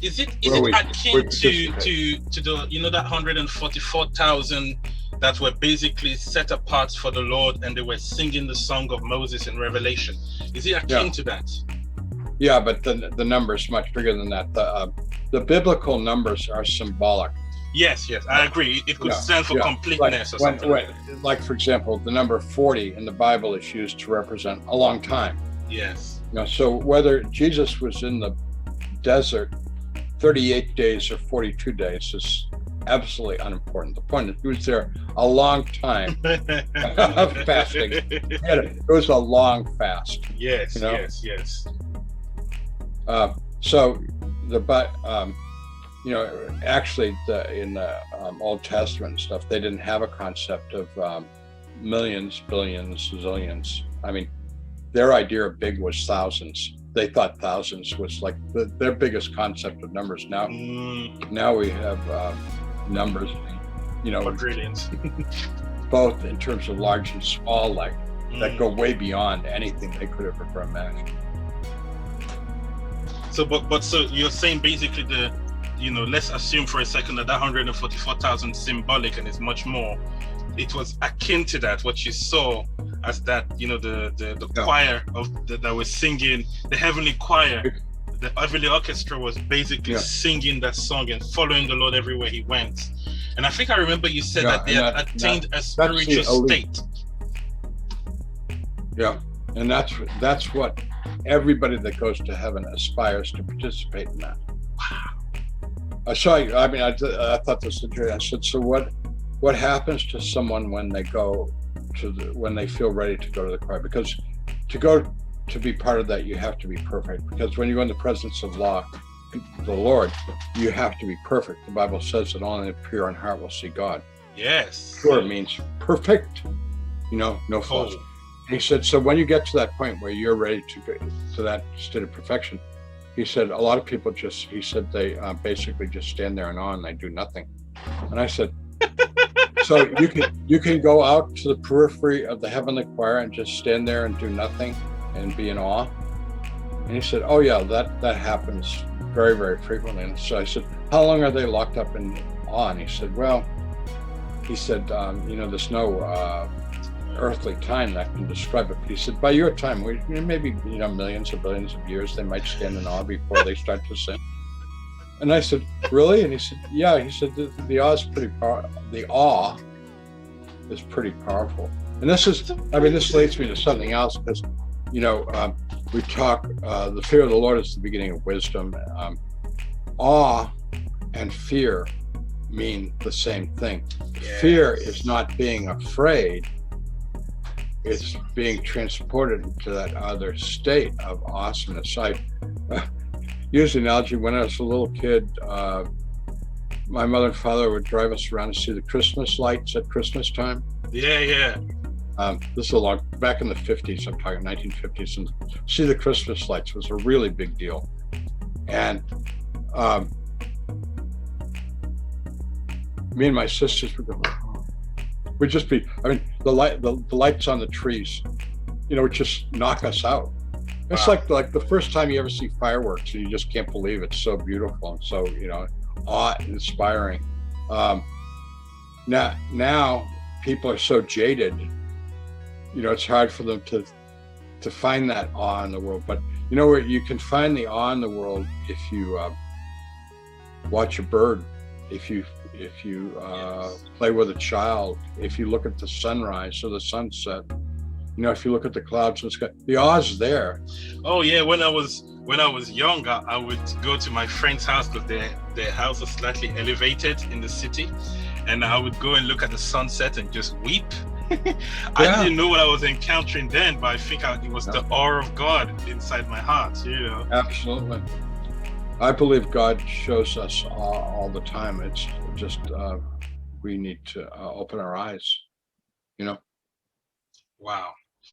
Is it where we akin participate. to the, you know, that 144,000 that were basically set apart for the Lord, and they were singing the song of Moses in Revelation? Is it akin to that? Yeah, but the number is much bigger than that. The biblical numbers are symbolic. Yes, I agree. It could stand for completeness or something. Like, for example, the number 40 in the Bible is used to represent a long time. Yes. So whether Jesus was in the desert 38 days or 42 days is absolutely unimportant. The point is he was there a long time of fasting. It was a long fast. Yes. So actually in the Old Testament and stuff, they didn't have a concept of millions, billions, zillions. I mean, their idea of big was thousands. They thought thousands was like their biggest concept of numbers. Now we have numbers, quadrillions, both in terms of large and small, that go way beyond anything they could have ever imagined. So, so you're saying basically let's assume for a second that 144,000 is symbolic and is much more. It was akin to that, what you saw as that, the choir that was singing, the heavenly choir, the heavenly orchestra was basically singing that song and following the Lord everywhere he went. And I think I remember you said that they had attained a spiritual state. Yeah, and that's what everybody that goes to heaven aspires to participate in that. Wow. I thought this was interesting. I said, so what happens to someone when they go when they feel ready to go to the choir? Because to be part of that, you have to be perfect. Because when you go in the presence of the Lord, you have to be perfect. The Bible says that only the pure in heart will see God. Yes. Pure means perfect, no flaws. Oh. He said, so when you get to that point where you're ready to get to that state of perfection, he said, a lot of people they basically just stand there in awe and they do nothing. And I said, so you can go out to the periphery of the heavenly choir and just stand there and do nothing and be in awe? And he said, oh yeah, that happens very, very frequently. And so I said, how long are they locked up in awe? And he said, there's no earthly time that can describe it. But he said, by your time, maybe millions or billions of years, they might stand in awe before they start to sing. And I said, really? And he said, yeah. He said, the awe is pretty powerful. The awe is pretty powerful. And this leads me to something else, because, we talk, the fear of the Lord is the beginning of wisdom. Awe and fear mean the same thing. Yes. Fear is not being afraid. It's being transported into that other state of awesomeness. I use the analogy, when I was a little kid, my mother and father would drive us around to see the Christmas lights at Christmas time. Yeah. This is back in the 50s, I'm talking 1950s, and see the Christmas lights was a really big deal. And me and my sisters would go, we'd just be, the lights on the trees, would just knock us out. It's like the first time you ever see fireworks and you just can't believe it's so beautiful and so, awe-inspiring. Now people are so jaded, it's hard for them to find that awe in the world. But where you can find the awe in the world, if you watch a bird, if you play with a child, if you look at the sunrise or the sunset, if you look at the clouds in the sky, the awe's there. Oh yeah, when I was young, I would go to my friend's house because their house was slightly elevated in the city, and I would go and look at the sunset and just weep. I didn't know what I was encountering then, but I think it was the awe of God inside my heart. Absolutely. I believe God shows us all the time. It's just we need to open our eyes. Wow.